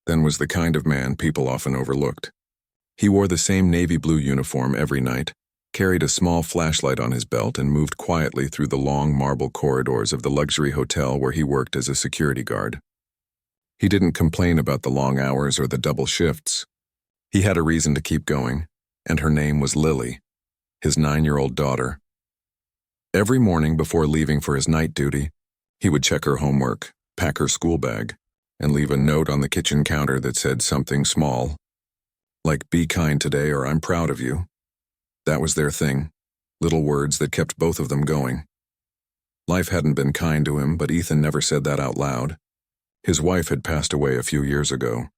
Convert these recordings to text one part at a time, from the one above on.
then was the kind of man people often overlooked. He wore the same navy blue uniform every night, carried a small flashlight on his belt, and moved quietly through the long marble corridors of the luxury hotel where he worked as a security guard. He didn't complain about the long hours or the double shifts. He had a reason to keep going, and her name was Lily, his 9-year-old daughter. Every morning before leaving for his night duty, he would check her homework, pack her school bag, and leave a note on the kitchen counter that said something small, like "Be kind today" or "I'm proud of you." That was their thing, little words that kept both of them going. Life hadn't been kind to him, but Ethan never said that out loud. His wife had passed away a few years ago,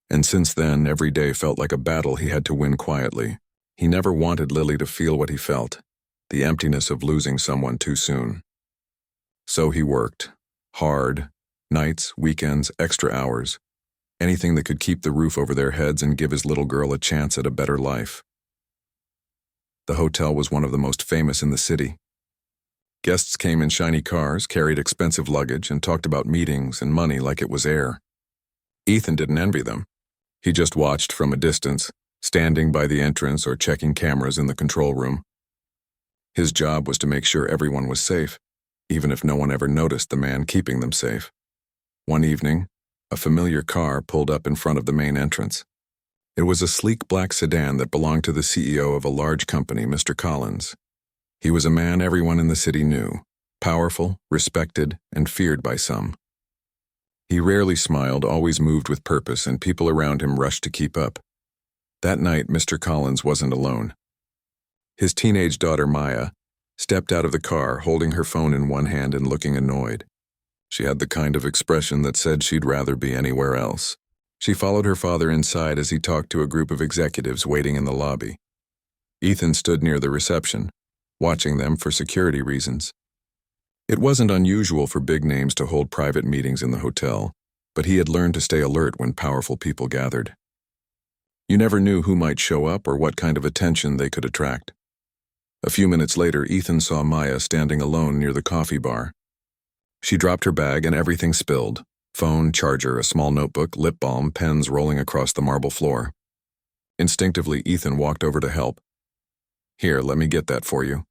and since then every day felt like a battle he had to win quietly. He never wanted Lily to feel what he felt, the emptiness of losing someone too soon. So he worked, hard, nights, weekends, extra hours, anything that could keep the roof over their heads and give his little girl a chance at a better life. The hotel was one of the most famous in the city. Guests came in shiny cars, carried expensive luggage, and talked about meetings and money like it was air. Ethan didn't envy them. He just watched from a distance, standing by the entrance or checking cameras in the control room. His job was to make sure everyone was safe, even if no one ever noticed the man keeping them safe. One evening, a familiar car pulled up in front of the main entrance. It was a sleek black sedan that belonged to the CEO of a large company, Mr. Collins. He was a man everyone in the city knew, powerful, respected, and feared by some. He rarely smiled, always moved with purpose, and people around him rushed to keep up. That night, Mr. Collins wasn't alone. His teenage daughter, Maya, stepped out of the car, holding her phone in one hand and looking annoyed. She had the kind of expression that said she'd rather be anywhere else. She followed her father inside as he talked to a group of executives waiting in the lobby. Ethan stood near the reception, watching them for security reasons. It wasn't unusual for big names to hold private meetings in the hotel, but he had learned to stay alert when powerful people gathered. You never knew who might show up or what kind of attention they could attract. A few minutes later, Ethan saw Maya standing alone near the coffee bar. She dropped her bag and everything spilled: phone, charger, a small notebook, lip balm, pens rolling across the marble floor. Instinctively, Ethan walked over to help. "Here, let me get that for you,"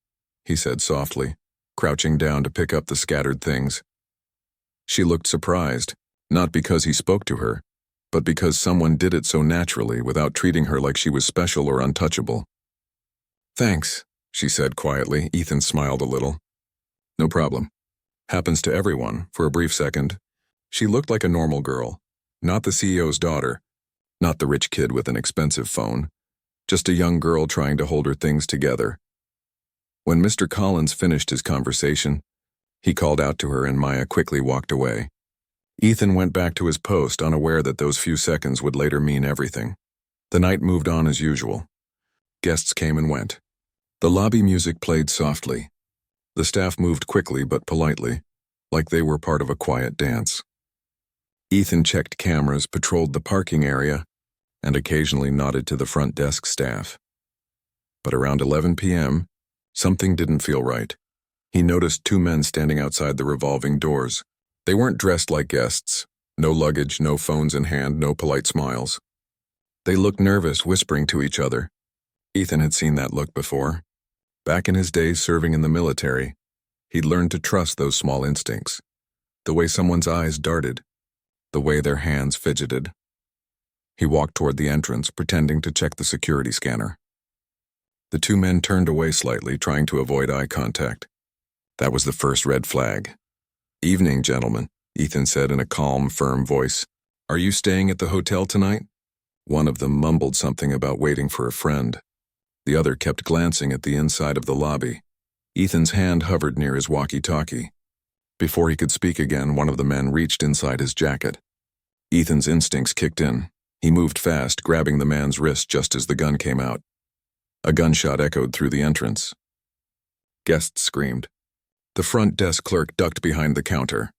he said softly, crouching down to pick up the scattered things. She looked surprised, not because he spoke to her, but because someone did it so naturally without treating her like she was special or untouchable. "Thanks," she said quietly. Ethan smiled a little. "No problem. Happens to everyone." For a brief second, she looked like a normal girl, not the CEO's daughter, not the rich kid with an expensive phone, just a young girl trying to hold her things together. When Mr. Collins finished his conversation, he called out to her and Maya quickly walked away. Ethan went back to his post, unaware that those few seconds would later mean everything. The night moved on as usual. Guests came and went. The lobby music played softly. The staff moved quickly but politely, like they were part of a quiet dance. Ethan checked cameras, patrolled the parking area, and occasionally nodded to the front desk staff. But around 11 p.m., something didn't feel right. He noticed 2 men standing outside the revolving doors. They weren't dressed like guests. No luggage, no phones in hand, no polite smiles. They looked nervous, whispering to each other. Ethan had seen that look before. Back in his days serving in the military, he'd learned to trust those small instincts. The way someone's eyes darted, the way their hands fidgeted. He walked toward the entrance, pretending to check the security scanner. The 2 men turned away slightly, trying to avoid eye contact. That was the first red flag. "Evening, gentlemen," Ethan said in a calm, firm voice. "Are you staying at the hotel tonight?" One of them mumbled something about waiting for a friend. The other kept glancing at the inside of the lobby. Ethan's hand hovered near his walkie-talkie. Before he could speak again, one of the men reached inside his jacket. Ethan's instincts kicked in. He moved fast, grabbing the man's wrist just as the gun came out. A gunshot echoed through the entrance. Guests screamed. The front desk clerk ducked behind the counter.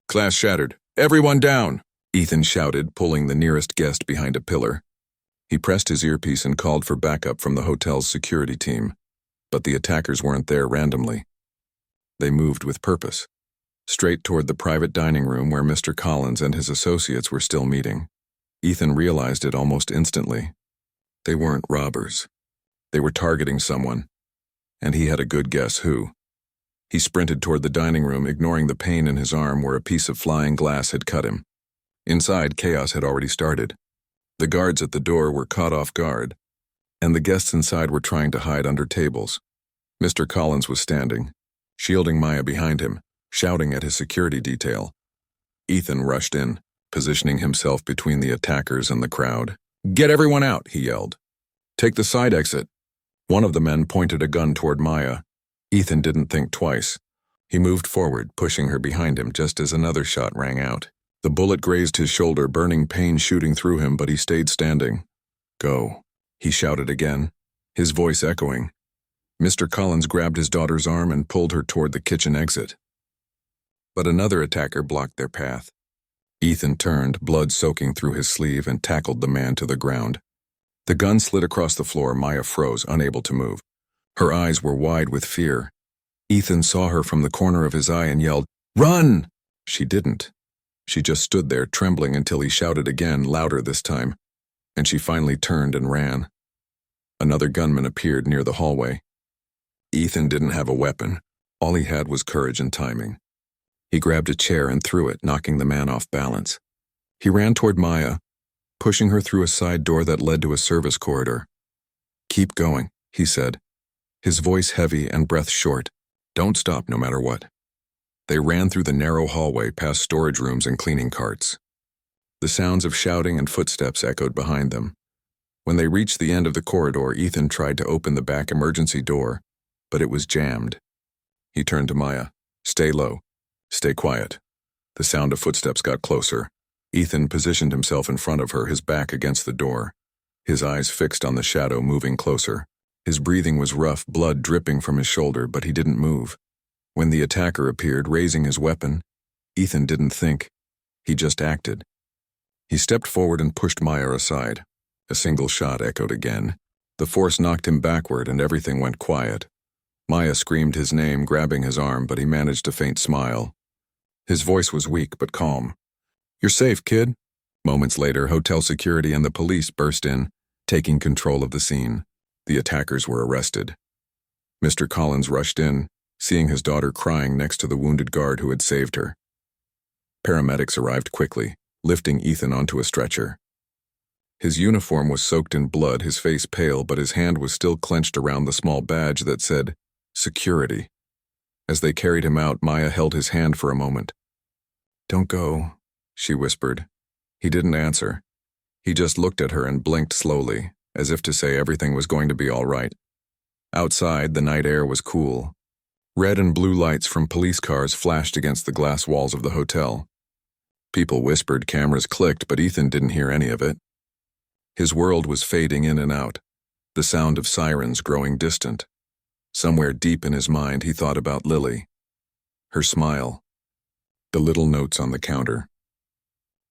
"Glass shattered. Everyone down!" Ethan shouted, pulling the nearest guest behind a pillar. He pressed his earpiece and called for backup from the hotel's security team. But the attackers weren't there randomly. They moved with purpose, straight toward the private dining room where Mr. Collins and his associates were still meeting. Ethan realized it almost instantly. They weren't robbers. They were targeting someone, and he had a good guess who. He sprinted toward the dining room, ignoring the pain in his arm where a piece of flying glass had cut him. Inside, chaos had already started. The guards at the door were caught off guard, and the guests inside were trying to hide under tables. Mr. Collins was standing, shielding Maya behind him, shouting at his security detail. Ethan rushed in, positioning himself between the attackers and the crowd. "Get everyone out," he yelled. "Take the side exit." One of the men pointed a gun toward Maya. Ethan didn't think twice. He moved forward, pushing her behind him just as another shot rang out. The bullet grazed his shoulder, burning pain shooting through him, but he stayed standing. "Go," he shouted again, his voice echoing. Mr. Collins grabbed his daughter's arm and pulled her toward the kitchen exit. But another attacker blocked their path. Ethan turned, blood soaking through his sleeve, and tackled the man to the ground. The gun slid across the floor. Maya froze, unable to move. Her eyes were wide with fear. Ethan saw her from the corner of his eye and yelled, "Run!" She didn't. She just stood there, trembling, until he shouted again, louder this time, and she finally turned and ran. Another gunman appeared near the hallway. Ethan didn't have a weapon. All he had was courage and timing. He grabbed a chair and threw it, knocking the man off balance. He ran toward Maya, pushing her through a side door that led to a service corridor. "Keep going," he said, his voice heavy and breath short. "Don't stop no matter what." They ran through the narrow hallway past storage rooms and cleaning carts. The sounds of shouting and footsteps echoed behind them. When they reached the end of the corridor, Ethan tried to open the back emergency door, but it was jammed. He turned to Maya. "Stay low. Stay quiet." The sound of footsteps got closer. Ethan positioned himself in front of her, his back against the door, his eyes fixed on the shadow moving closer. His breathing was rough, blood dripping from his shoulder, but he didn't move. When the attacker appeared, raising his weapon, Ethan didn't think. He just acted. He stepped forward and pushed Maya aside. A single shot echoed again. The force knocked him backward and everything went quiet. Maya screamed his name, grabbing his arm, but he managed a faint smile. His voice was weak but calm. "You're safe, kid." Moments later, hotel security and the police burst in, taking control of the scene. The attackers were arrested. Mr. Collins rushed in, seeing his daughter crying next to the wounded guard who had saved her. Paramedics arrived quickly, lifting Ethan onto a stretcher. His uniform was soaked in blood, his face pale, but his hand was still clenched around the small badge that said, "Security." As they carried him out, Maya held his hand for a moment. "Don't go," she whispered. He didn't answer. He just looked at her and blinked slowly, as if to say everything was going to be all right. Outside, the night air was cool. Red and blue lights from police cars flashed against the glass walls of the hotel. People whispered, cameras clicked, but Ethan didn't hear any of it. His world was fading in and out, the sound of sirens growing distant. Somewhere deep in his mind, he thought about Lily. Her smile. The little notes on the counter.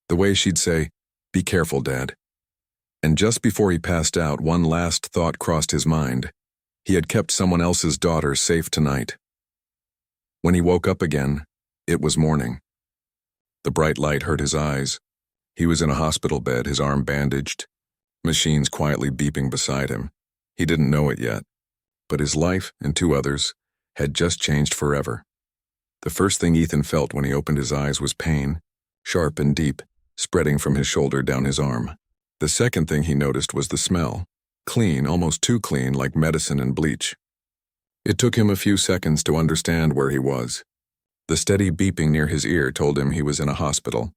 The way she'd say, "Be careful, Dad." And just before he passed out, one last thought crossed his mind. He had kept someone else's daughter safe tonight. When he woke up again, it was morning. The bright light hurt his eyes. He was in a hospital bed, his arm bandaged, machines quietly beeping beside him. He didn't know it yet, but his life and two others had just changed forever. The first thing Ethan felt when he opened his eyes was pain, sharp and deep, spreading from his shoulder down his arm. The second thing he noticed was the smell, clean, almost too clean, like medicine and bleach. It took him a few seconds to understand where he was. The steady beeping near his ear told him he was in a hospital.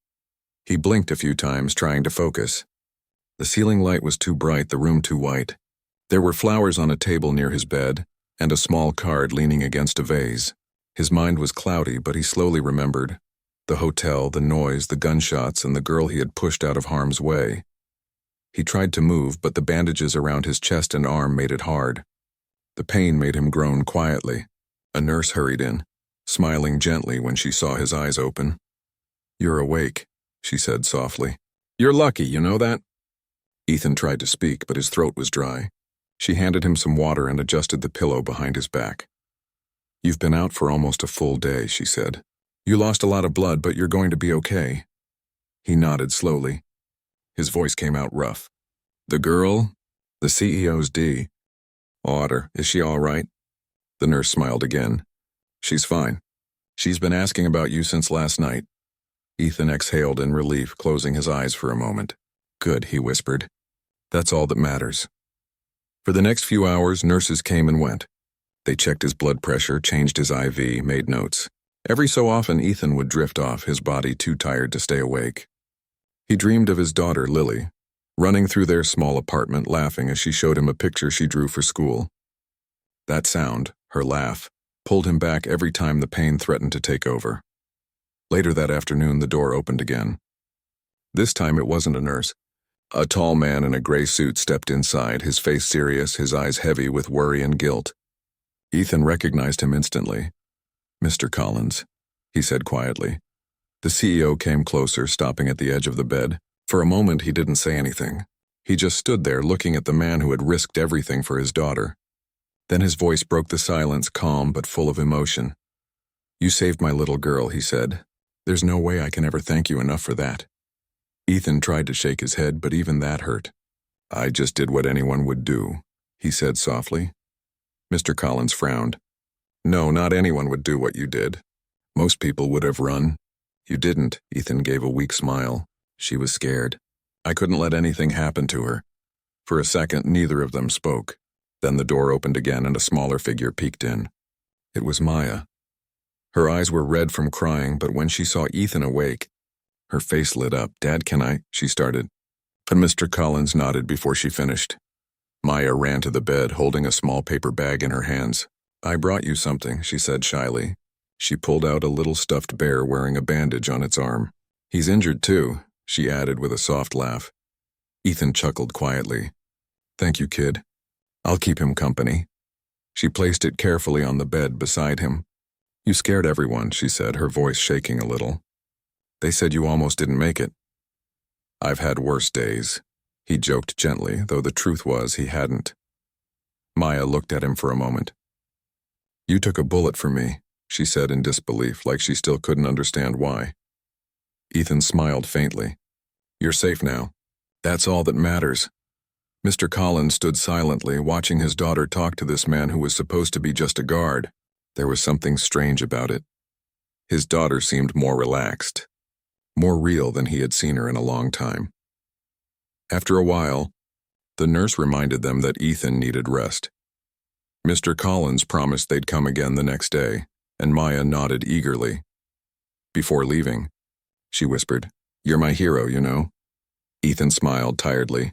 He blinked a few times, trying to focus. The ceiling light was too bright, the room too white. There were flowers on a table near his bed, and a small card leaning against a vase. His mind was cloudy, but he slowly remembered. The hotel, the noise, the gunshots, and the girl he had pushed out of harm's way. He tried to move, but the bandages around his chest and arm made it hard. The pain made him groan quietly. A nurse hurried in, smiling gently when she saw his eyes open. "You're awake," she said softly. "You're lucky, you know that?" Ethan tried to speak, but his throat was dry. She handed him some water and adjusted the pillow behind his back. "You've been out for almost a full day," she said. "You lost a lot of blood, but you're going to be okay." He nodded slowly. His voice came out rough. The girl? The CEO's D. Otter, is she all right? The nurse smiled again. She's fine. She's been asking about you since last night. Ethan exhaled in relief, closing his eyes for a moment. Good, he whispered. That's all that matters. For the next few hours, nurses came and went. They checked his blood pressure, changed his IV, made notes. Every so often, Ethan would drift off, his body too tired to stay awake. He dreamed of his daughter, Lily, running through their small apartment, laughing as she showed him a picture she drew for school. That sound, her laugh, pulled him back every time the pain threatened to take over. Later that afternoon, the door opened again. This time it wasn't a nurse. A tall man in a gray suit stepped inside, his face serious, his eyes heavy with worry and guilt. Ethan recognized him instantly. Mr. Collins, he said quietly. The CEO came closer, stopping at the edge of the bed. For a moment, he didn't say anything. He just stood there looking at the man who had risked everything for his daughter. Then his voice broke the silence, calm but full of emotion. You saved my little girl, he said. There's no way I can ever thank you enough for that. Ethan tried to shake his head, but even that hurt. I just did what anyone would do, he said softly. Mr. Collins frowned. No, not anyone would do what you did. Most people would have run. You didn't, Ethan gave a weak smile. She was scared. I couldn't let anything happen to her. For a second, neither of them spoke. Then the door opened again and a smaller figure peeked in. It was Maya. Her eyes were red from crying, but when she saw Ethan awake, her face lit up. Dad, can I? She started. But Mr. Collins nodded before she finished. Maya ran to the bed, holding a small paper bag in her hands. I brought you something, she said shyly. She pulled out a little stuffed bear wearing a bandage on its arm. He's injured too, she added with a soft laugh. Ethan chuckled quietly. Thank you, kid. I'll keep him company. She placed it carefully on the bed beside him. You scared everyone, she said, her voice shaking a little. They said you almost didn't make it. I've had worse days, he joked gently, though the truth was he hadn't. Maya looked at him for a moment. You took a bullet for me, she said in disbelief, like she still couldn't understand why. Ethan smiled faintly. You're safe now. That's all that matters. Mr. Collins stood silently, watching his daughter talk to this man who was supposed to be just a guard. There was something strange about it. His daughter seemed more relaxed, more real than he had seen her in a long time. After a while, the nurse reminded them that Ethan needed rest. Mr. Collins promised they'd come again the next day, and Maya nodded eagerly. Before leaving, she whispered, You're my hero, you know. Ethan smiled tiredly.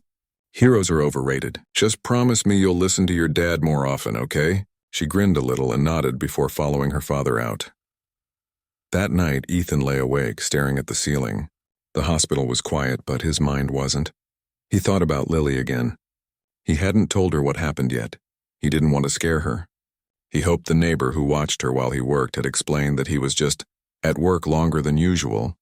Heroes are overrated. Just promise me you'll listen to your dad more often, okay? She grinned a little and nodded before following her father out. That night, Ethan lay awake, staring at the ceiling. The hospital was quiet, but his mind wasn't. He thought about Lily again. He hadn't told her what happened yet. He didn't want to scare her. He hoped the neighbor who watched her while he worked had explained that he was just at work longer than usual.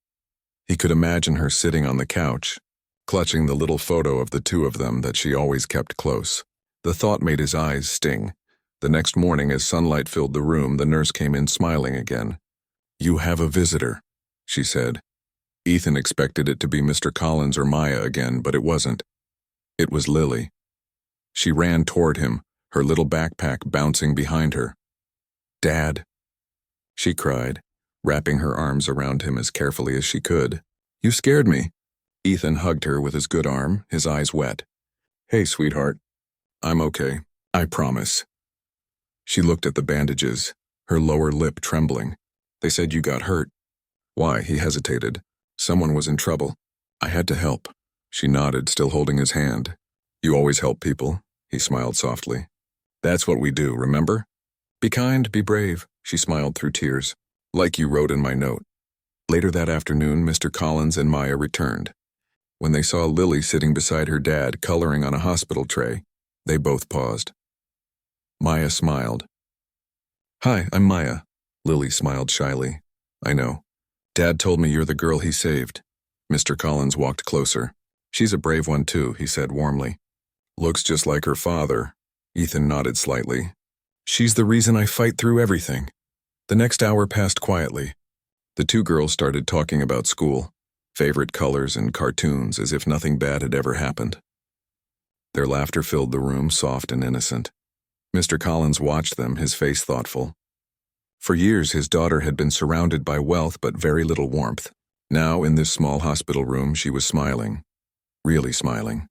He could imagine her sitting on the couch, clutching the little photo of the two of them that she always kept close. The thought made his eyes sting. The next morning, as sunlight filled the room, the nurse came in smiling again. You have a visitor, she said. Ethan expected it to be Mr. Collins or Maya again, but it wasn't. It was Lily. She ran toward him, her little backpack bouncing behind her. Dad, she cried, wrapping her arms around him as carefully as she could. You scared me. Ethan hugged her with his good arm, his eyes wet. Hey, sweetheart. I'm okay. I promise. She looked at the bandages, her lower lip trembling. They said you got hurt. Why? He hesitated. Someone was in trouble. I had to help. She nodded, still holding his hand. You always help people, he smiled softly. That's what we do, remember? Be kind, be brave, she smiled through tears. Like you wrote in my note. Later that afternoon, Mr. Collins and Maya returned. When they saw Lily sitting beside her dad, coloring on a hospital tray, they both paused. Maya smiled. Hi, I'm Maya. Lily smiled shyly. I know. Dad told me you're the girl he saved. Mr. Collins walked closer. She's a brave one too, he said warmly. Looks just like her father. Ethan nodded slightly. She's the reason I fight through everything. The next hour passed quietly. The two girls started talking about school. favorite colors and cartoons, as if nothing bad had ever happened. Their laughter filled the room, soft and innocent. Mr. Collins watched them, his face thoughtful. For years, his daughter had been surrounded by wealth but very little warmth. Now, in this small hospital room, she was smiling. Really smiling.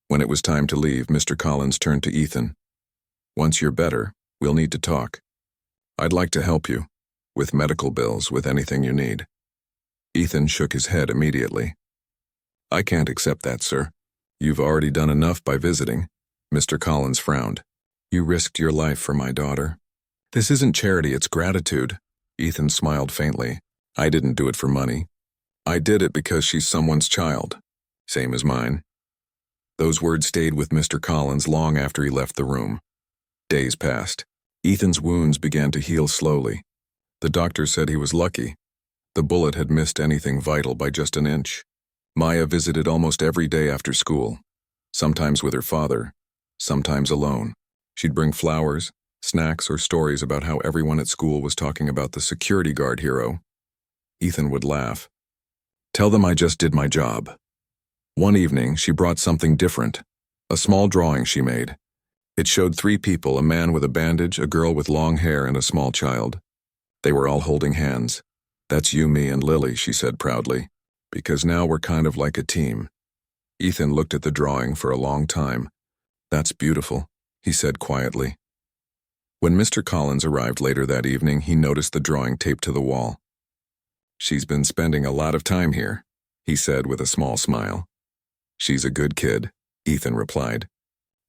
When it was time to leave, Mr. Collins turned to Ethan. "Once you're better, we'll need to talk. I'd like to help you. With medical bills, with anything you need." Ethan shook his head immediately. "I can't accept that, sir. You've already done enough by visiting." Mr. Collins frowned. "You risked your life for my daughter." "This isn't charity, it's gratitude." Ethan smiled faintly. "I didn't do it for money. I did it because she's someone's child. Same as mine." Those words stayed with Mr. Collins long after he left the room. Days passed. Ethan's wounds began to heal slowly. The doctor said he was lucky. The bullet had missed anything vital by just an inch. Maya visited almost every day after school, sometimes with her father, sometimes alone. She'd bring flowers, snacks, or stories about how everyone at school was talking about the security guard hero. Ethan would laugh. "Tell them I just did my job." One evening, she brought something different, a small drawing she made. It showed 3 people, a man with a bandage, a girl with long hair, and a small child. They were all holding hands. "That's you, me, and Lily," she said proudly, "because now we're kind of like a team." Ethan looked at the drawing for a long time. "That's beautiful," he said quietly. When Mr. Collins arrived later that evening, he noticed the drawing taped to the wall. "She's been spending a lot of time here," he said with a small smile. "She's a good kid," Ethan replied.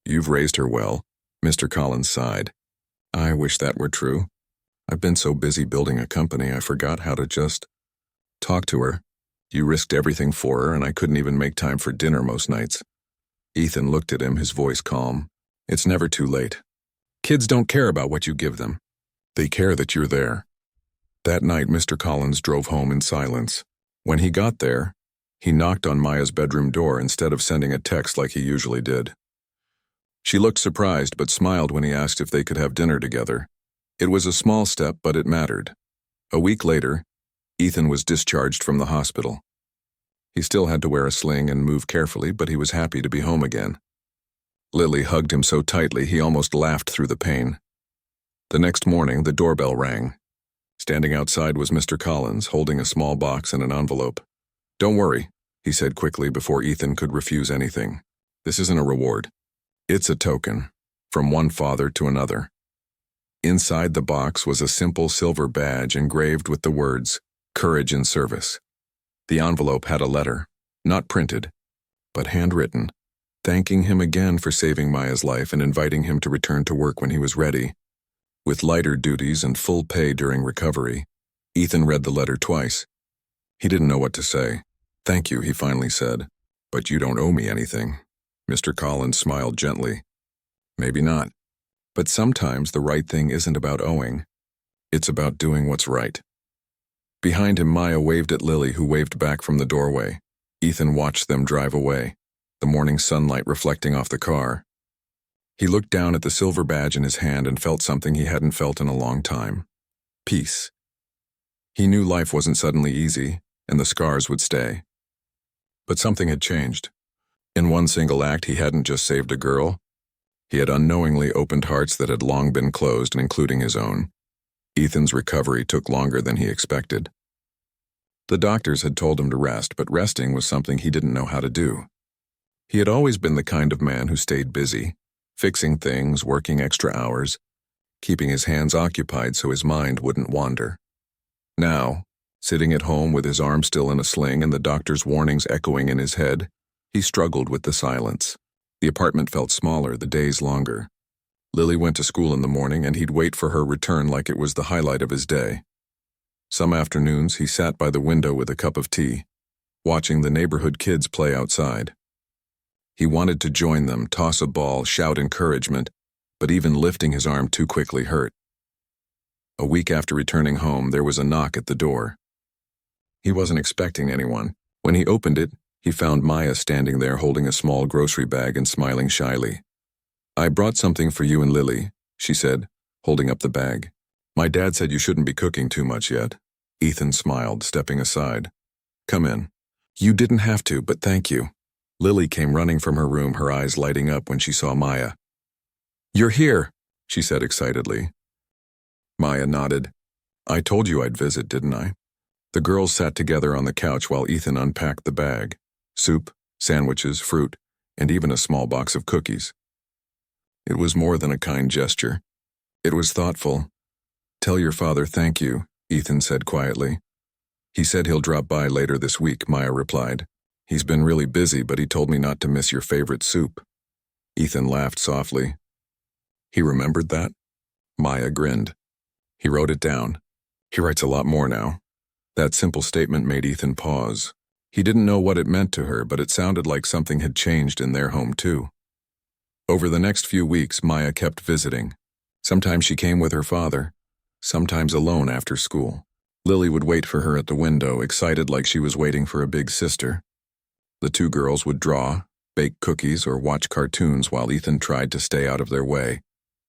"You've raised her well," Mr. Collins sighed. "I wish that were true. I've been so busy building a company, I forgot how to just talk to her. You risked everything for her, and I couldn't even make time for dinner most nights." Ethan looked at him, his voice calm. "It's never too late. Kids don't care about what you give them. They care that you're there." That night, Mr. Collins drove home in silence. When he got there, he knocked on Maya's bedroom door instead of sending a text like he usually did. She looked surprised but smiled when he asked if they could have dinner together. It was a small step, but it mattered. A week later, Ethan was discharged from the hospital. He still had to wear a sling and move carefully, but he was happy to be home again. Lily hugged him so tightly he almost laughed through the pain. The next morning, the doorbell rang. Standing outside was Mr. Collins, holding a small box and an envelope. "Don't worry," he said quickly before Ethan could refuse anything. "This isn't a reward. It's a token, from one father to another." Inside the box was a simple silver badge engraved with the words, "Courage in Service." The envelope had a letter, not printed, but handwritten, thanking him again for saving Maya's life and inviting him to return to work when he was ready. With lighter duties and full pay during recovery, Ethan read the letter twice. He didn't know what to say. "Thank you," he finally said. "But you don't owe me anything." Mr. Collins smiled gently. "Maybe not. But sometimes the right thing isn't about owing. It's about doing what's right." Behind him, Maya waved at Lily, who waved back from the doorway. Ethan watched them drive away, the morning sunlight reflecting off the car. He looked down at the silver badge in his hand and felt something he hadn't felt in a long time. Peace. He knew life wasn't suddenly easy, and the scars would stay. But something had changed. In one single act, he hadn't just saved a girl. He had unknowingly opened hearts that had long been closed, including his own. Ethan's recovery took longer than he expected. The doctors had told him to rest, but resting was something he didn't know how to do. He had always been the kind of man who stayed busy, fixing things, working extra hours, keeping his hands occupied so his mind wouldn't wander. Now, sitting at home with his arm still in a sling and the doctor's warnings echoing in his head, he struggled with the silence. The apartment felt smaller, the days longer. Lily went to school in the morning, and he'd wait for her return like it was the highlight of his day. Some afternoons, he sat by the window with a cup of tea, watching the neighborhood kids play outside. He wanted to join them, toss a ball, shout encouragement, but even lifting his arm too quickly hurt. A week after returning home, there was a knock at the door. He wasn't expecting anyone. When he opened it, he found Maya standing there holding a small grocery bag and smiling shyly. "I brought something for you and Lily," she said, holding up the bag. "My dad said you shouldn't be cooking too much yet." Ethan smiled, stepping aside. "Come in." You didn't have to, but thank you. Lily came running from her room, her eyes lighting up when she saw Maya. You're here, she said excitedly. Maya nodded. I told you I'd visit, didn't I? The girls sat together on the couch while Ethan unpacked the bag. Soup, sandwiches, fruit, and even a small box of cookies. It was more than a kind gesture. It was thoughtful. Tell your father thank you, Ethan said quietly. He said he'll drop by later this week, Maya replied. He's been really busy, but he told me not to miss your favorite soup. Ethan laughed softly. He remembered that? Maya grinned. He wrote it down. He writes a lot more now. That simple statement made Ethan pause. He didn't know what it meant to her, but it sounded like something had changed in their home too. Over the next few weeks, Maya kept visiting. Sometimes she came with her father, sometimes alone after school. Lily would wait for her at the window, excited like she was waiting for a big sister. The two girls would draw, bake cookies, or watch cartoons while Ethan tried to stay out of their way,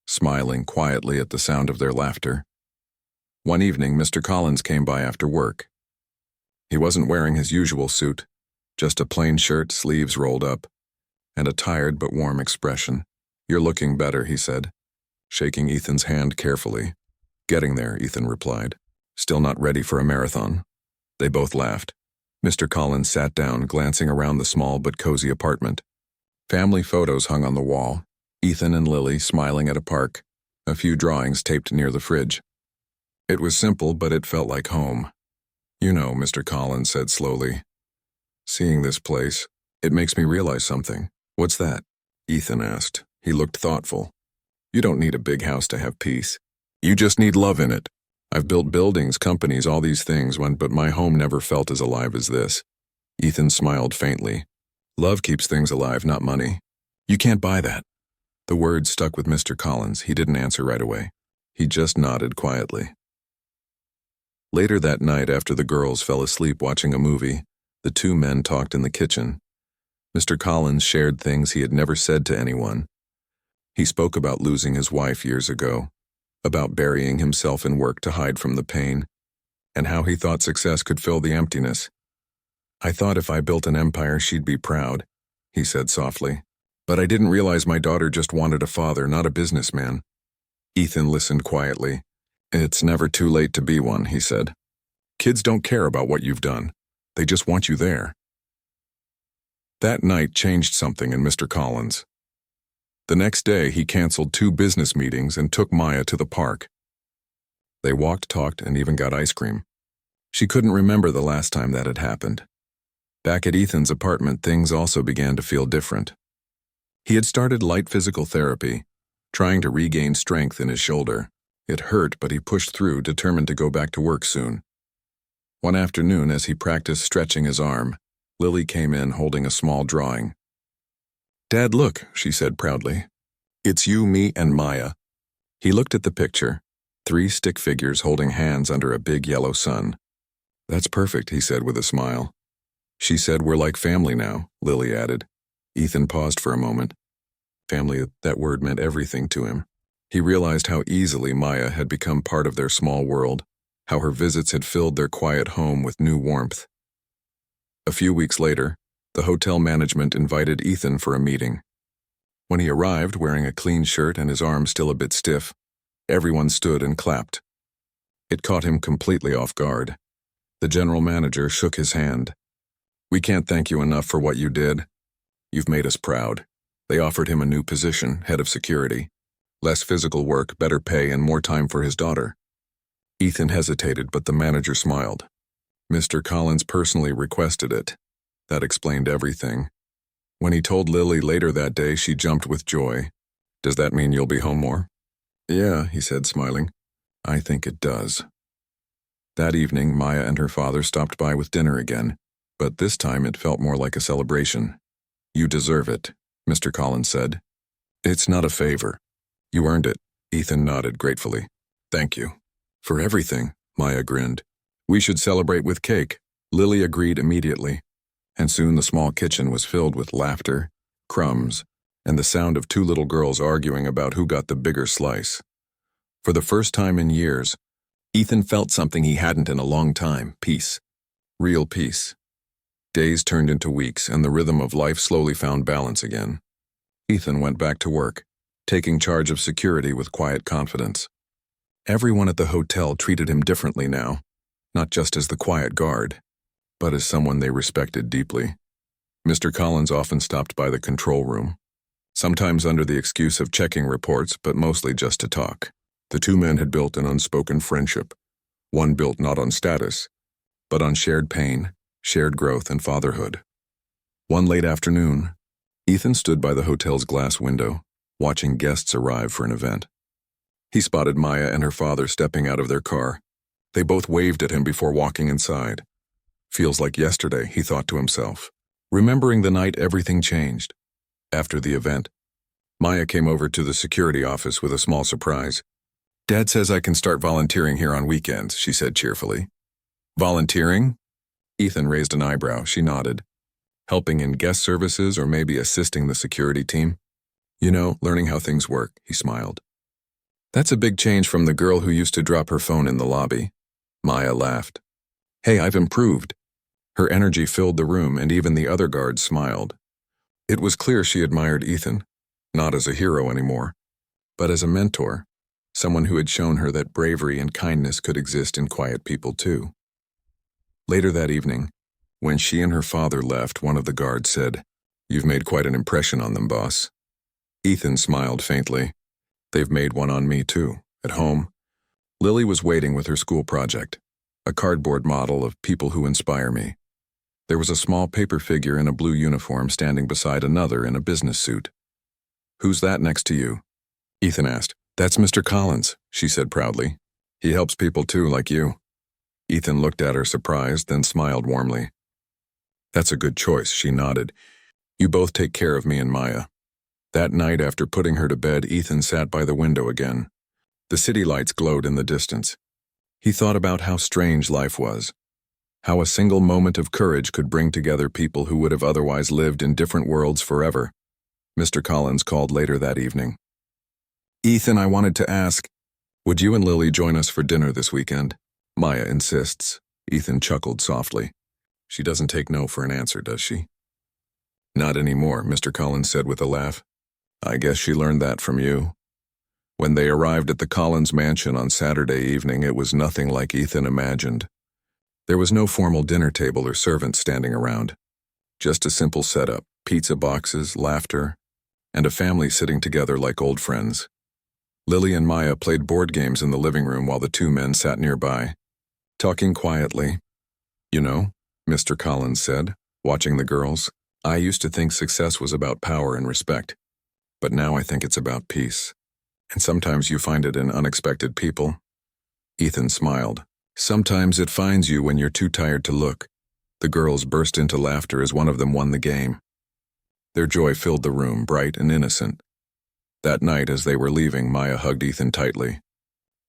smiling quietly at the sound of their laughter. One evening, Mr. Collins came by after work. He wasn't wearing his usual suit, just a plain shirt, sleeves rolled up, and a tired but warm expression. You're looking better, he said, shaking Ethan's hand carefully. Getting there, Ethan replied. Still not ready for a marathon. They both laughed. Mr. Collins sat down, glancing around the small but cozy apartment. Family photos hung on the wall, Ethan and Lily smiling at a park, a few drawings taped near the fridge. It was simple, but it felt like home. You know, Mr. Collins said slowly. Seeing this place, it makes me realize something. What's that? Ethan asked. He looked thoughtful. You don't need a big house to have peace. You just need love in it. I've built buildings, companies, all these things, but my home never felt as alive as this. Ethan smiled faintly. Love keeps things alive, not money. You can't buy that. The words stuck with Mr. Collins. He didn't answer right away. He just nodded quietly. Later that night, after the girls fell asleep watching a movie, the two men talked in the kitchen. Mr. Collins shared things he had never said to anyone. He spoke about losing his wife years ago, about burying himself in work to hide from the pain, and how he thought success could fill the emptiness. I thought if I built an empire, she'd be proud, he said softly. But I didn't realize my daughter just wanted a father, not a businessman. Ethan listened quietly. It's never too late to be one, he said. Kids don't care about what you've done. They just want you there. That night changed something in Mr. Collins. The next day, he canceled 2 business meetings and took Maya to the park. They walked, talked, and even got ice cream. She couldn't remember the last time that had happened. Back at Ethan's apartment, things also began to feel different. He had started light physical therapy, trying to regain strength in his shoulder. It hurt, but he pushed through, determined to go back to work soon. One afternoon, as he practiced stretching his arm, Lily came in holding a small drawing. Dad, look, she said proudly. It's you, me, and Maya. He looked at the picture, 3 stick figures holding hands under a big yellow sun. That's perfect, he said with a smile. She said we're like family now, Lily added. Ethan paused for a moment. Family, that word meant everything to him. He realized how easily Maya had become part of their small world, how her visits had filled their quiet home with new warmth. A few weeks later, the hotel management invited Ethan for a meeting. When he arrived, wearing a clean shirt and his arm still a bit stiff, everyone stood and clapped. It caught him completely off guard. The general manager shook his hand. We can't thank you enough for what you did. You've made us proud. They offered him a new position, head of security. Less physical work, better pay, and more time for his daughter. Ethan hesitated, but the manager smiled. Mr. Collins personally requested it. That explained everything. When he told Lily later that day, she jumped with joy. Does that mean you'll be home more? Yeah, he said, smiling. I think it does. That evening, Maya and her father stopped by with dinner again, but this time it felt more like a celebration. You deserve it, Mr. Collins said. It's not a favor. You earned it, Ethan nodded gratefully. Thank you. For everything, Maya grinned. We should celebrate with cake. Lily agreed immediately, and soon the small kitchen was filled with laughter, crumbs, and the sound of 2 little girls arguing about who got the bigger slice. For the first time in years, Ethan felt something he hadn't in a long time, peace. Real peace. Days turned into weeks, and the rhythm of life slowly found balance again. Ethan went back to work, taking charge of security with quiet confidence. Everyone at the hotel treated him differently now, not just as the quiet guard, but as someone they respected deeply. Mr. Collins often stopped by the control room, sometimes under the excuse of checking reports, but mostly just to talk. The two men had built an unspoken friendship, one built not on status, but on shared pain, shared growth, and fatherhood. One late afternoon, Ethan stood by the hotel's glass window, watching guests arrive for an event. He spotted Maya and her father stepping out of their car. They both waved at him before walking inside. Feels like yesterday, he thought to himself. Remembering the night everything changed. After the event, Maya came over to the security office with a small surprise. "Dad says I can start volunteering here on weekends," she said cheerfully. "Volunteering?" Ethan raised an eyebrow. She nodded. "Helping in guest services or maybe assisting the security team?" "You know, learning how things work," he smiled. "That's a big change from the girl who used to drop her phone in the lobby." Maya laughed. "Hey, I've improved." Her energy filled the room, and even the other guards smiled. It was clear she admired Ethan, not as a hero anymore, but as a mentor, someone who had shown her that bravery and kindness could exist in quiet people too. Later that evening, when she and her father left, one of the guards said, "You've made quite an impression on them, boss." Ethan smiled faintly. "They've made one on me too." At home, Lily was waiting with her school project, a cardboard model of people who inspire me. There was a small paper figure in a blue uniform standing beside another in a business suit. "Who's that next to you?" Ethan asked. "That's Mr. Collins," she said proudly. "He helps people too, like you." Ethan looked at her surprised, then smiled warmly. "That's a good choice," she nodded. "You both take care of me and Maya." That night, after putting her to bed, Ethan sat by the window again. The city lights glowed in the distance. He thought about how strange life was, how a single moment of courage could bring together people who would have otherwise lived in different worlds forever. Mr. Collins called later that evening. "Ethan, I wanted to ask, would you and Lily join us for dinner this weekend?" Maya insists. Ethan chuckled softly. "She doesn't take no for an answer, does she?" "Not anymore," Mr. Collins said with a laugh. "I guess she learned that from you." When they arrived at the Collins mansion on Saturday evening, it was nothing like Ethan imagined. There was no formal dinner table or servants standing around. Just a simple setup, pizza boxes, laughter, and a family sitting together like old friends. Lily and Maya played board games in the living room while the two men sat nearby, talking quietly. "You know," Mr. Collins said, watching the girls, "I used to think success was about power and respect, but now I think it's about peace. And sometimes you find it in unexpected people." Ethan smiled. "Sometimes it finds you when you're too tired to look." The girls burst into laughter as one of them won the game. Their joy filled the room, bright and innocent. That night, as they were leaving, Maya hugged Ethan tightly.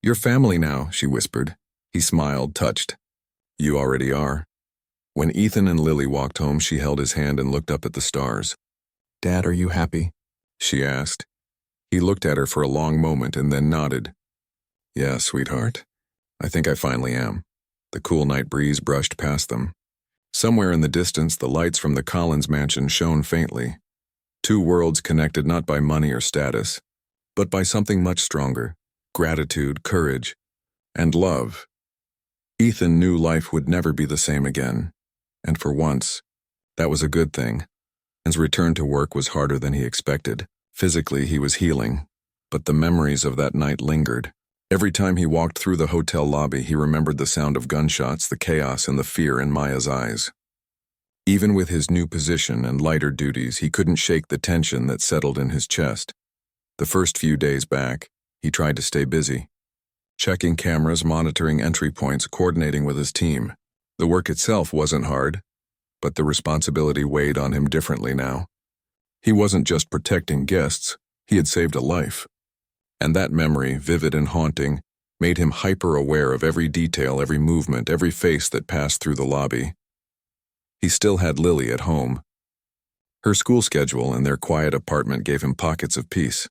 "You're family now," she whispered. He smiled, touched. "You already are." When Ethan and Lily walked home, she held his hand and looked up at the stars. "Dad, are you happy?" she asked. He looked at her for a long moment and then nodded. "Yeah, sweetheart. I think I finally am." The cool night breeze brushed past them. Somewhere in the distance, the lights from the Collins mansion shone faintly. Two worlds connected not by money or status, but by something much stronger: gratitude, courage, and love. Ethan knew life would never be the same again, and for once, that was a good thing. His return to work was harder than he expected. Physically, he was healing, but the memories of that night lingered. Every time he walked through the hotel lobby, he remembered the sound of gunshots, the chaos, and the fear in Maya's eyes. Even with his new position and lighter duties, he couldn't shake the tension that settled in his chest. The first few days back, he tried to stay busy, checking cameras, monitoring entry points, coordinating with his team. The work itself wasn't hard, but the responsibility weighed on him differently now. He wasn't just protecting guests, he had saved a life. And that memory, vivid and haunting, made him hyper-aware of every detail, every movement, every face that passed through the lobby. He still had Lily at home. Her school schedule and their quiet apartment gave him pockets of peace,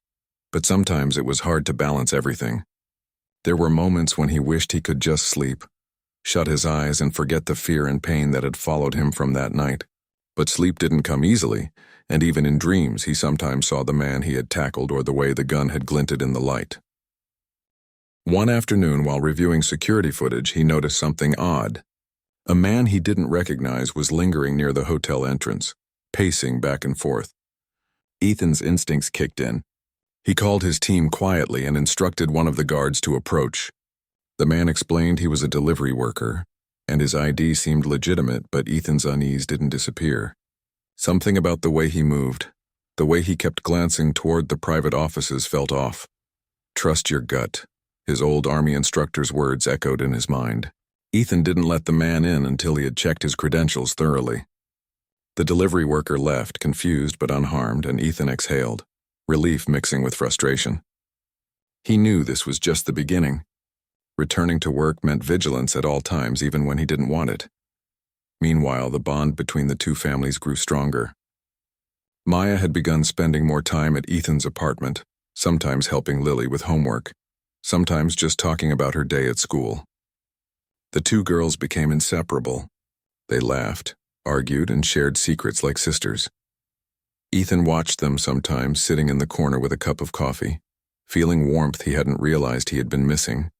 but sometimes it was hard to balance everything. There were moments when he wished he could just sleep, shut his eyes and forget the fear and pain that had followed him from that night. But sleep didn't come easily, and even in dreams he sometimes saw the man he had tackled or the way the gun had glinted in the light. One afternoon, while reviewing security footage, he noticed something odd. A man he didn't recognize was lingering near the hotel entrance, pacing back and forth. Ethan's instincts kicked in. He called his team quietly and instructed one of the guards to approach. The man explained he was a delivery worker, and his ID seemed legitimate, but Ethan's unease didn't disappear. Something about the way he moved, the way he kept glancing toward the private offices felt off. Trust your gut, his old Army instructor's words echoed in his mind. Ethan didn't let the man in until he had checked his credentials thoroughly. The delivery worker left, confused but unharmed, and Ethan exhaled, relief mixing with frustration. He knew this was just the beginning. Returning to work meant vigilance at all times, even when he didn't want it. Meanwhile, the bond between the two families grew stronger. Maya had begun spending more time at Ethan's apartment, sometimes helping Lily with homework, sometimes just talking about her day at school. The two girls became inseparable. They laughed, argued, and shared secrets like sisters. Ethan watched them sometimes sitting in the corner with a cup of coffee, feeling warmth he hadn't realized he had been missing.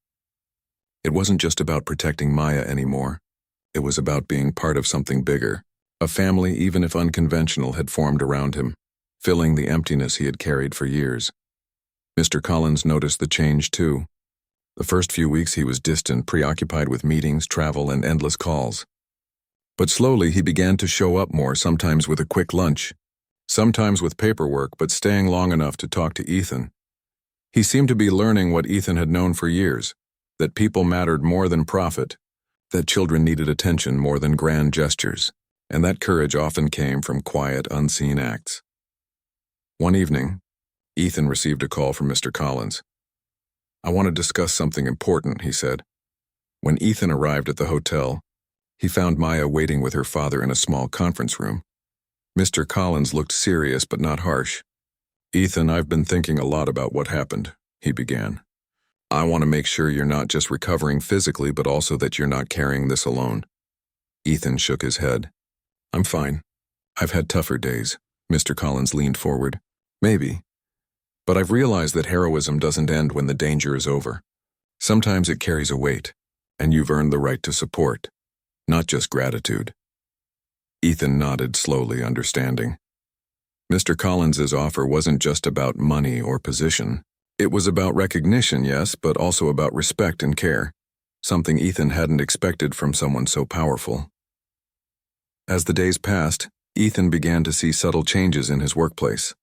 It wasn't just about protecting Maya anymore. It was about being part of something bigger. A family, even if unconventional, had formed around him, filling the emptiness he had carried for years. Mr. Collins noticed the change too. The first few weeks he was distant, preoccupied with meetings, travel, and endless calls. But slowly he began to show up more, sometimes with a quick lunch, sometimes with paperwork, but staying long enough to talk to Ethan. He seemed to be learning what Ethan had known for years, that people mattered more than profit, that children needed attention more than grand gestures, and that courage often came from quiet, unseen acts. One evening, Ethan received a call from Mr. Collins. "I want to discuss something important," he said. When Ethan arrived at the hotel, he found Maya waiting with her father in a small conference room. Mr. Collins looked serious but not harsh. "Ethan, I've been thinking a lot about what happened," he began. "I want to make sure you're not just recovering physically, but also that you're not carrying this alone." Ethan shook his head. "I'm fine. I've had tougher days." Mr. Collins leaned forward. "Maybe. But I've realized that heroism doesn't end when the danger is over. Sometimes it carries a weight, and you've earned the right to support, not just gratitude." Ethan nodded slowly, understanding. Mr. Collins's offer wasn't just about money or position. It was about recognition, yes, but also about respect and care, something Ethan hadn't expected from someone so powerful. As the days passed, Ethan began to see subtle changes in his workplace.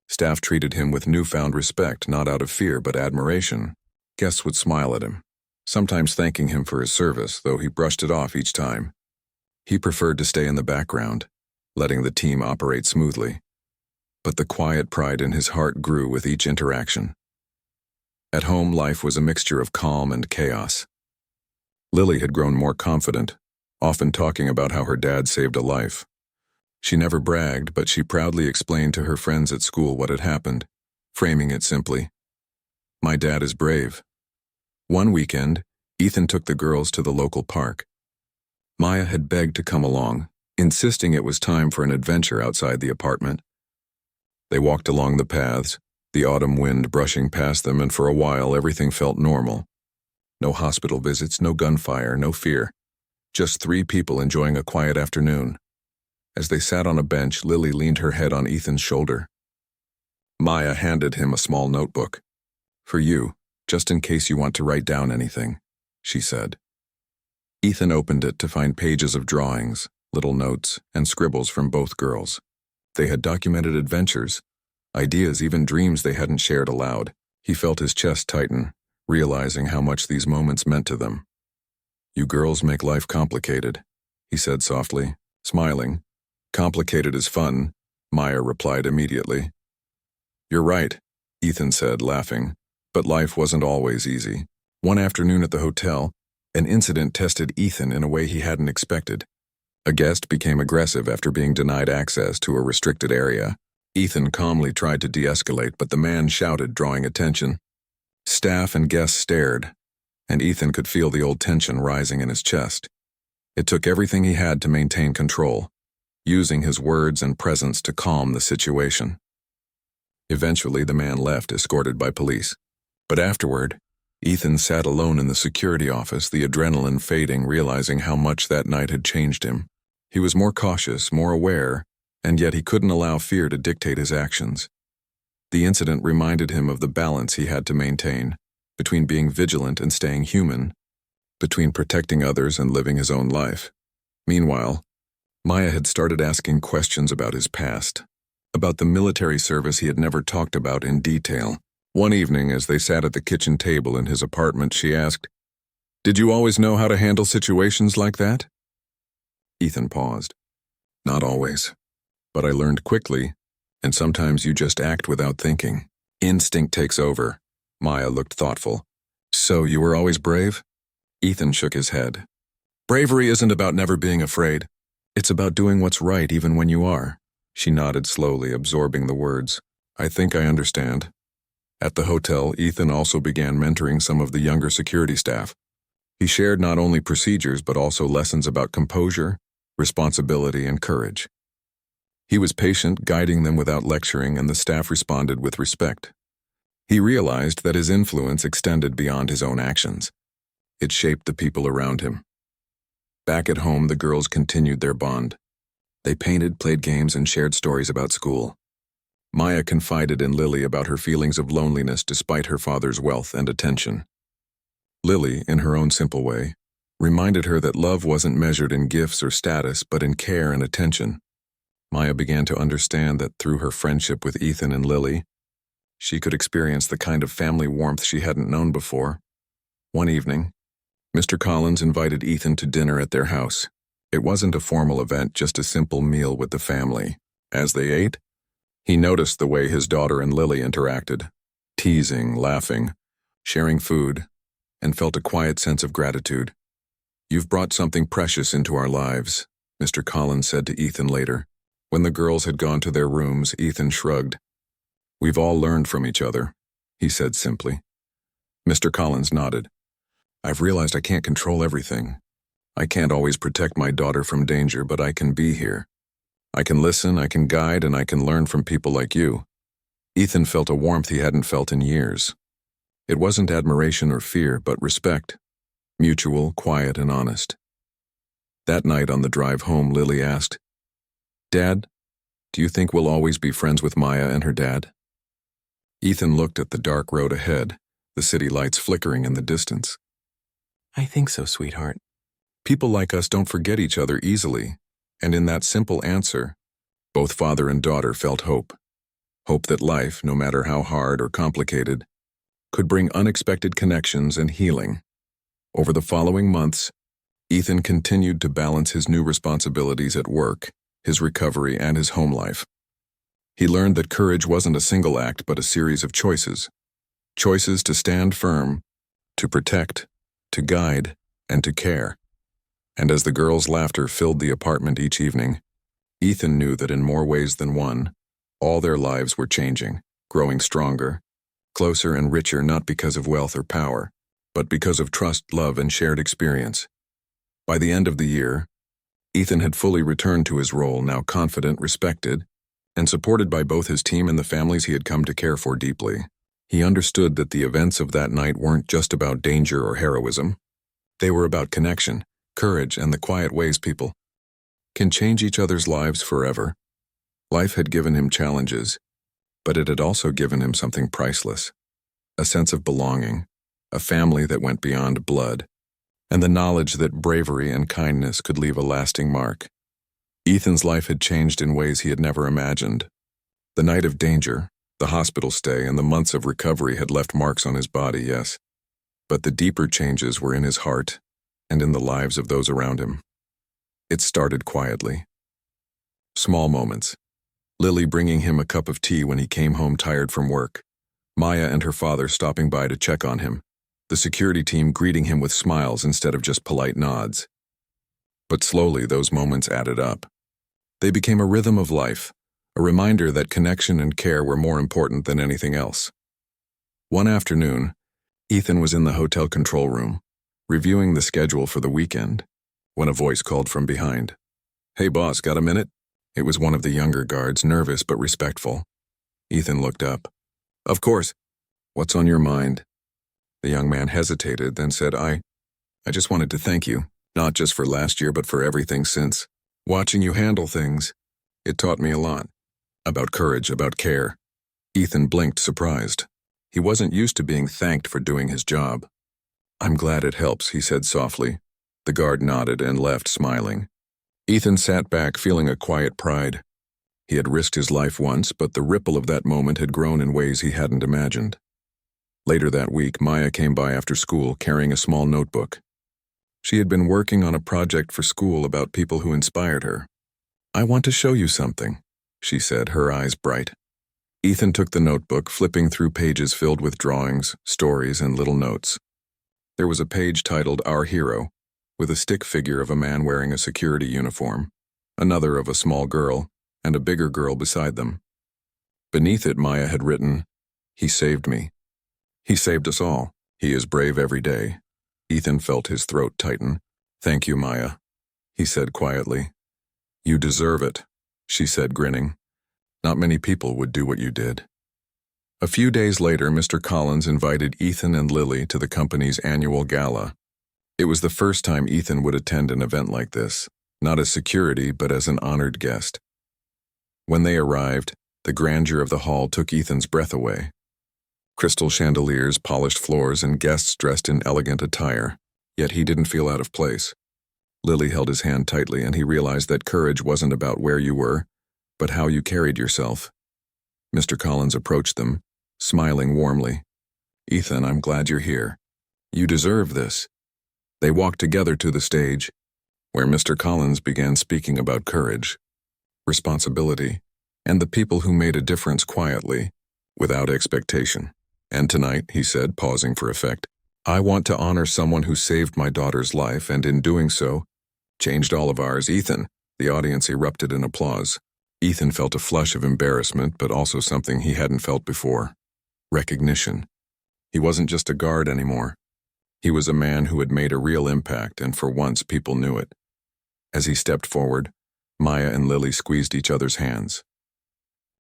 Staff treated him with newfound respect, not out of fear but admiration. Guests would smile at him, sometimes thanking him for his service, though he brushed it off each time. He preferred to stay in the background, letting the team operate smoothly. But the quiet pride in his heart grew with each interaction. At home, life was a mixture of calm and chaos. Lily had grown more confident, often talking about how her dad saved a life. She never bragged, but she proudly explained to her friends at school what had happened, framing it simply. "My dad is brave." One weekend, Ethan took the girls to the local park. Maya had begged to come along, insisting it was time for an adventure outside the apartment. They walked along the paths, the autumn wind brushing past them, and for a while everything felt normal. No hospital visits, no gunfire, no fear. Just three people enjoying a quiet afternoon. As they sat on a bench, Lily leaned her head on Ethan's shoulder. Maya handed him a small notebook. "For you, just in case you want to write down anything," she said. Ethan opened it to find pages of drawings, little notes, and scribbles from both girls. They had documented adventures, ideas, even dreams they hadn't shared aloud. He felt his chest tighten, realizing how much these moments meant to them. "You girls make life complicated," he said softly, smiling. "Complicated is fun," Maya replied immediately. "You're right," Ethan said, laughing, but life wasn't always easy. One afternoon at the hotel, an incident tested Ethan in a way he hadn't expected. A guest became aggressive after being denied access to a restricted area. Ethan calmly tried to de-escalate, but the man shouted, drawing attention. Staff and guests stared, and Ethan could feel the old tension rising in his chest. It took everything he had to maintain control, using his words and presence to calm the situation. Eventually, the man left, escorted by police. But afterward, Ethan sat alone in the security office, the adrenaline fading, realizing how much that night had changed him. He was more cautious, more aware, and yet he couldn't allow fear to dictate his actions. The incident reminded him of the balance he had to maintain, between being vigilant and staying human, between protecting others and living his own life. Meanwhile, Maya had started asking questions about his past, about the military service he had never talked about in detail. One evening, as they sat at the kitchen table in his apartment, she asked, "Did you always know how to handle situations like that?" Ethan paused. "Not always. But I learned quickly, and sometimes you just act without thinking. Instinct takes over." Maya looked thoughtful. "So you were always brave?" Ethan shook his head. "Bravery isn't about never being afraid. It's about doing what's right even when you are." She nodded slowly, absorbing the words. "I think I understand." At the hotel, Ethan also began mentoring some of the younger security staff. He shared not only procedures but also lessons about composure, responsibility, and courage. He was patient, guiding them without lecturing, and the staff responded with respect. He realized that his influence extended beyond his own actions. It shaped the people around him. Back at home, the girls continued their bond. They painted, played games, and shared stories about school. Maya confided in Lily about her feelings of loneliness despite her father's wealth and attention. Lily, in her own simple way, reminded her that love wasn't measured in gifts or status, but in care and attention. Maya began to understand that through her friendship with Ethan and Lily, she could experience the kind of family warmth she hadn't known before. One evening, Mr. Collins invited Ethan to dinner at their house. It wasn't a formal event, just a simple meal with the family. As they ate, he noticed the way his daughter and Lily interacted, teasing, laughing, sharing food, and felt a quiet sense of gratitude. "You've brought something precious into our lives," Mr. Collins said to Ethan later. When the girls had gone to their rooms, Ethan shrugged. "We've all learned from each other," he said simply. Mr. Collins nodded. "I've realized I can't control everything. I can't always protect my daughter from danger, but I can be here. I can listen, I can guide, and I can learn from people like you." Ethan felt a warmth he hadn't felt in years. It wasn't admiration or fear, but respect. Mutual, quiet, and honest. That night on the drive home, Lily asked, "Dad, do you think we'll always be friends with Maya and her dad?" Ethan looked at the dark road ahead, the city lights flickering in the distance. "I think so, sweetheart. People like us don't forget each other easily." And in that simple answer, both father and daughter felt hope. Hope that life, no matter how hard or complicated, could bring unexpected connections and healing. Over the following months, Ethan continued to balance his new responsibilities at work, his recovery, and his home life. He learned that courage wasn't a single act but a series of choices. Choices to stand firm, to protect, to guide, and to care. And as the girls' laughter filled the apartment each evening, Ethan knew that in more ways than one, all their lives were changing, growing stronger, closer and richer, not because of wealth or power, but because of trust, love, and shared experience. By the end of the year, Ethan had fully returned to his role, now confident, respected, and supported by both his team and the families he had come to care for deeply. He understood that the events of that night weren't just about danger or heroism. They were about connection, courage, and the quiet ways people can change each other's lives forever. Life had given him challenges, but it had also given him something priceless. A sense of belonging, a family that went beyond blood, and the knowledge that bravery and kindness could leave a lasting mark. Ethan's life had changed in ways he had never imagined. The night of danger, the hospital stay, and the months of recovery had left marks on his body, yes. But the deeper changes were in his heart and in the lives of those around him. It started quietly. Small moments. Lily bringing him a cup of tea when he came home tired from work. Maya and her father stopping by to check on him. The security team greeting him with smiles instead of just polite nods. But slowly those moments added up. They became a rhythm of life, a reminder that connection and care were more important than anything else. One afternoon, Ethan was in the hotel control room, reviewing the schedule for the weekend, when a voice called from behind. "Hey boss, got a minute?" It was one of the younger guards, nervous but respectful. Ethan looked up. "Of course. What's on your mind?" The young man hesitated, then said, I just wanted to thank you, not just for last year but for everything since. Watching you handle things, it taught me a lot. About courage, about care." Ethan blinked, surprised. He wasn't used to being thanked for doing his job. "I'm glad it helps," he said softly. The guard nodded and left, smiling. Ethan sat back, feeling a quiet pride. He had risked his life once, but the ripple of that moment had grown in ways he hadn't imagined. Later that week, Maya came by after school, carrying a small notebook. She had been working on a project for school about people who inspired her. "I want to show you something," she said, her eyes bright. Ethan took the notebook, flipping through pages filled with drawings, stories, and little notes. There was a page titled Our Hero, with a stick figure of a man wearing a security uniform, another of a small girl, and a bigger girl beside them. Beneath it, Maya had written, "He saved me. He saved us all. He is brave every day." Ethan felt his throat tighten. "Thank you, Maya," he said quietly. "You deserve it," she said, grinning. "Not many people would do what you did." A few days later, Mr. Collins invited Ethan and Lily to the company's annual gala. It was the first time Ethan would attend an event like this, not as security but as an honored guest. When they arrived, the grandeur of the hall took Ethan's breath away. Crystal chandeliers, polished floors, and guests dressed in elegant attire, yet he didn't feel out of place. Lily held his hand tightly, and he realized that courage wasn't about where you were, but how you carried yourself. Mr. Collins approached them, smiling warmly. "Ethan, I'm glad you're here. You deserve this." They walked together to the stage, where Mr. Collins began speaking about courage, responsibility, and the people who made a difference quietly, without expectation. "And tonight," he said, pausing for effect, "I want to honor someone who saved my daughter's life and in doing so, changed all of ours." "Ethan!" The audience erupted in applause. Ethan felt a flush of embarrassment, but also something he hadn't felt before. Recognition. He wasn't just a guard anymore. He was a man who had made a real impact, and for once people knew it. As he stepped forward, Maya and Lily squeezed each other's hands.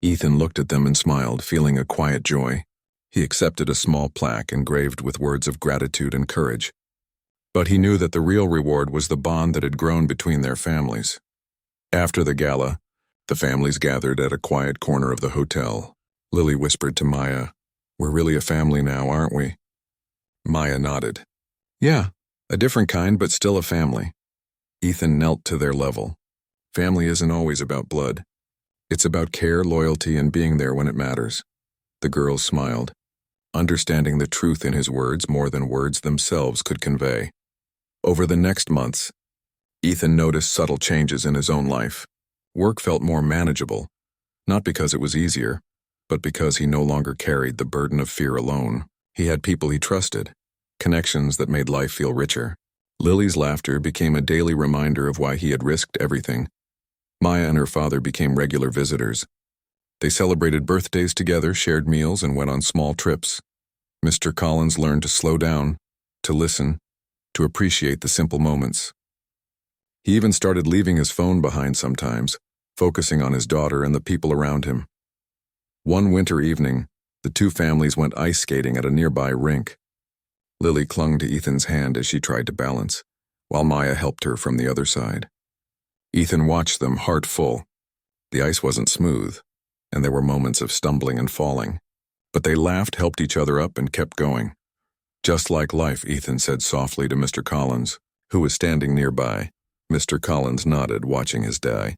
Ethan looked at them and smiled, feeling a quiet joy. He accepted a small plaque engraved with words of gratitude and courage. But he knew that the real reward was the bond that had grown between their families. After the gala, the families gathered at a quiet corner of the hotel. Lily whispered to Maya, "We're really a family now, aren't we?" Maya nodded. "Yeah, a different kind, but still a family." Ethan knelt to their level. Family isn't always about blood. It's about care, loyalty, and being there when it matters. The girls smiled, understanding the truth in his words more than words themselves could convey. Over the next months, Ethan noticed subtle changes in his own life. Work felt more manageable, not because it was easier, but because he no longer carried the burden of fear alone. He had people he trusted, connections that made life feel richer. Lily's laughter became a daily reminder of why he had risked everything. Maya and her father became regular visitors. They celebrated birthdays together, shared meals, and went on small trips. Mr. Collins learned to slow down, to listen, to appreciate the simple moments. He even started leaving his phone behind sometimes, focusing on his daughter and the people around him. One winter evening, the two families went ice skating at a nearby rink. Lily clung to Ethan's hand as she tried to balance, while Maya helped her from the other side. Ethan watched them, heart full. The ice wasn't smooth, and there were moments of stumbling and falling. But they laughed, helped each other up, and kept going. "Just like life," Ethan said softly to Mr. Collins, who was standing nearby. Mr. Collins nodded, watching his dad.